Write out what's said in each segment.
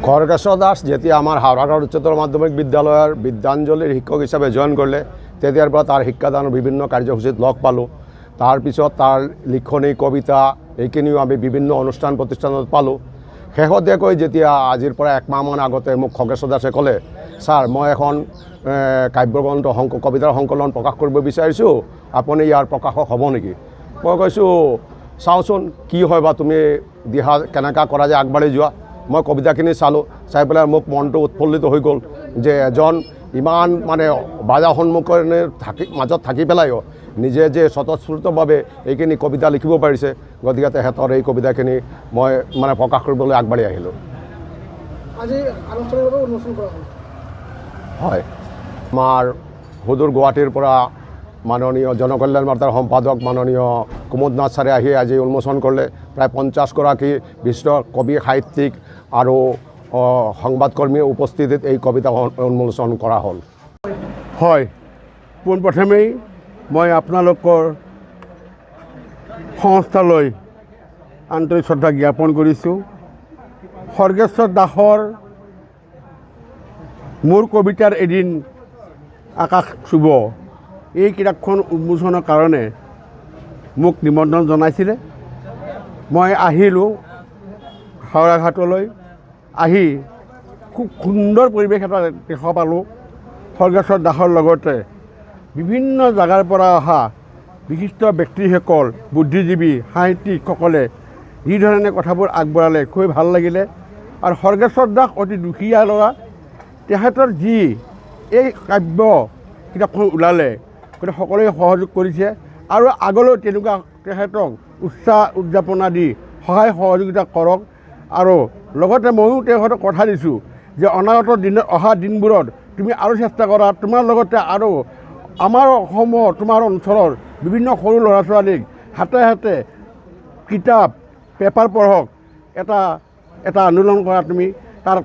খড়গেশ্বৰ দাস যেতিয়া আমাৰ হাওড়াৰ উচ্চতৰ মাধ্যমিক বিদ্যালয়ৰ বিদ্যাঞ্জলিৰ শিক্ষক হিচাপে জইন কৰিলে তেতিয়াৰ পৰা তাৰ শিক্ষাদানৰ বিভিন্ন কাৰ্যসূচীত লগ পালোঁ। তাৰপিছত তাৰ লিখনি কবিতা এইখিনিও আমি বিভিন্ন অনুষ্ঠান প্ৰতিষ্ঠানত পালোঁ। শেহতীয়াকৈ যেতিয়া আজিৰ পৰা একমাহমান আগতে মোক খগেশ্বৰ দাসে ক'লে, ছাৰ মই এখন কাব্যগ্ৰন্থ কবিতাৰ সংকলন প্ৰকাশ কৰিব বিচাৰিছোঁ, আপুনি ইয়াৰ প্ৰকাশক হ'ব নেকি? মই কৈছোঁ চাওঁচোন কি হয় বা তুমি দিহা কেনেকুৱা কৰা যায় আগবাঢ়ি যোৱা। মই কবিতাখিনি চালোঁ, চাই পেলাই মোক মনটো উৎফুল্লিত হৈ গ'ল যে এজন ইমান মানে বাজা সন্মুখৰ মাজত থাকি পেলাইও নিজে যে স্বতঃস্ফূৰ্তভাৱে এইখিনি কবিতা লিখিব পাৰিছে, গতিকে তেখেতৰ এই কবিতাখিনি মই মানে প্ৰকাশ কৰিবলৈ আগবাঢ়ি আহিলোঁ। আজি আনুষ্ঠানিকভাৱে উন্মোচন কৰা হ'ল। হয়, আমাৰ সুদূৰ গুৱাহাটীৰ পৰা মাননীয় জনকল্যাণ বাৰ্তাৰ সম্পাদক মাননীয় কুমুদ নাথ ছাৰে আহি আজি উন্মোচন কৰিলে। প্ৰায় 50গৰাকী বিশিষ্ট কবি সাহিত্যিক আৰু সংবাদকৰ্মীৰ উপস্থিতিত এই কবিতা উন্মোচন কৰা হ'ল। হয়, পোনপ্ৰথমেই মই আপোনালোকৰ সংস্থালৈ আন্তৰিক শ্ৰদ্ধা জ্ঞাপন কৰিছোঁ। খড়গেশ্বৰ দাসৰ মোৰ কবিতাৰ এদিন আকাশ চুব এই কিতাপখন উন্মোচনৰ কাৰণে মোক নিমন্ত্ৰণ জনাইছিলে। মই আহিলোঁ হাওৰা ঘাটলৈ। আহি খুব সুন্দৰ পৰিৱেশ এটা দেখা পালোঁ। খড়গেশ্বৰ দাসৰ লগতে বিভিন্ন জেগাৰ পৰা অহা বিশিষ্ট ব্যক্তিসকল, বুদ্ধিজীৱী, সাহিত্যিকসকলে যি ধৰণে কথাবোৰ আগবঢ়ালে খুবেই ভাল লাগিলে। আৰু খড়গেশ্বৰ দাস অতি দুখীয়া ল'ৰা, তেখেতৰ যি এই কাব্য কিতাপখন ওলালে গতিকে সকলোৱে সহযোগ কৰিছে আৰু আগলৈ তেনেকুৱা তেখেতক উৎসাহ উদযাপনা দি সহায় সহযোগিতা কৰক। আৰু লগতে ময়ো তেখেতক কথা দিছোঁ যে অনাগত দিনত অহা দিনবোৰত তুমি আৰু চেষ্টা কৰা, তোমাৰ লগতে আৰু আমাৰ অসমৰ তোমাৰ অঞ্চলৰ বিভিন্ন সৰু ল'ৰা ছোৱালীক হাতে হাতে কিতাপ পেপাৰ পঢ়ক, এটা আন্দোলন কৰা, তুমি তাৰ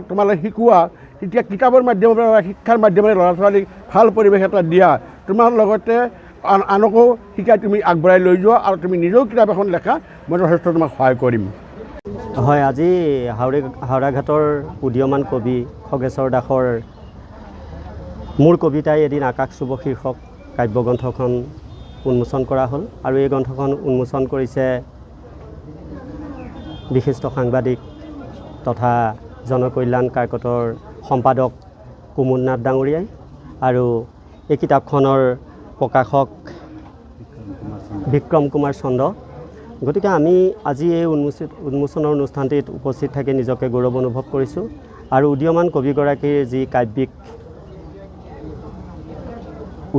তোমালোকে শিকোৱা, তেতিয়া কিতাপৰ মাধ্যমেৰে শিক্ষাৰ মাধ্যমেৰে ল'ৰা ছোৱালীক ভাল পৰিৱেশ এটা দিয়া, তোমাৰ লগতে আনকো শিকাই তুমি আগবঢ়াই লৈ যোৱা আৰু তুমি নিজেও কিতাপ এখন লেখা, মই যথেষ্ট তোমাক সহায় কৰিম। হয়, আজি হাওৰাঘাটৰ উদীয়মান কবি খগেশ্বৰ দাসৰ মোৰ কবিতাই এদিন আকাশ চুব শীৰ্ষক কাব্যগ্ৰন্থখন উন্মোচন কৰা হ'ল। আৰু এই গ্ৰন্থখন উন্মোচন কৰিছে বিশিষ্ট সাংবাদিক তথা জনকল্যাণ কাকতৰ সম্পাদক কুমুদ নাথ ডাঙৰীয়াই। আৰু এই কিতাপখনৰ প্ৰকাশক বিক্ৰম কুমাৰ চন্দ্ৰ। গতিকে আমি আজি এই উন্মোচনৰ অনুষ্ঠানটিত উপস্থিত থাকি নিজকে গৌৰৱ অনুভৱ কৰিছোঁ। আৰু উদীয়মান কবিগৰাকীৰ যি কাব্যিক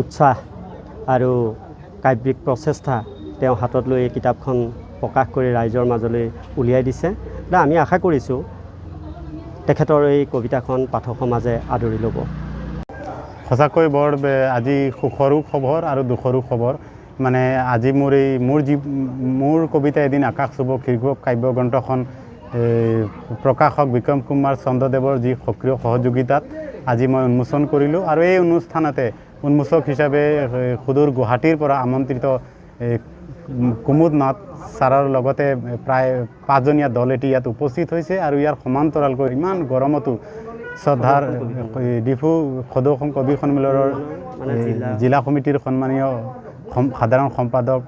উৎসাহ আৰু কাব্যিক প্ৰচেষ্টা তেওঁ হাতত লৈ এই কিতাপখন প্ৰকাশ কৰি ৰাইজৰ মাজলৈ উলিয়াই দিছে। আমি আশা কৰিছোঁ তেখেতৰ এই কবিতাখন পাঠক সমাজে আদৰি ল'ব। সঁচাকৈ বৰ আজি সুখৰো খবৰ আৰু দুখৰো খবৰ। মানে আজি মোৰ কবিতা এদিন আকাশ চুব শীৰ্ষক কাব্যগ্ৰন্থখন প্ৰকাশক বিক্ৰম কুমাৰ চন্দ্ৰদেৱৰ যি সক্ৰিয় সহযোগিতাত আজি মই উন্মোচন কৰিলোঁ। আৰু এই অনুষ্ঠানতে উন্মোচক হিচাপে সুদূৰ গুৱাহাটীৰ পৰা আমন্ত্ৰিত কুমুদ নাথ ছাৰৰ লগতে প্ৰায় 5জনীয়া দল এটি ইয়াত উপস্থিত হৈছে। আৰু ইয়াৰ সমান্তৰালকৈ ইমান গৰমতো শ্ৰদ্ধাৰ ডিফু সদৌ কবি সন্মিলনৰ জিলা সমিতিৰ সন্মানীয় সাধাৰণ সম্পাদক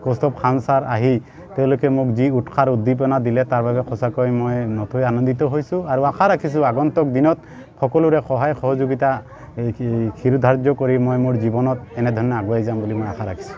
কৌস্তভ খান ছাৰ আহি তেওঁলোকে মোক যি উৎসাহ উদ্দীপনা দিলে তাৰ বাবে সঁচাকৈ মই নথৈ আনন্দিত হৈছোঁ। আৰু আশা ৰাখিছোঁ আগন্তুক দিনত সকলোৰে সহায় সহযোগিতা শিৰোধাৰ্য কৰি মই মোৰ জীৱনত এনেধৰণে আগুৱাই যাম বুলি মই আশা ৰাখিছোঁ।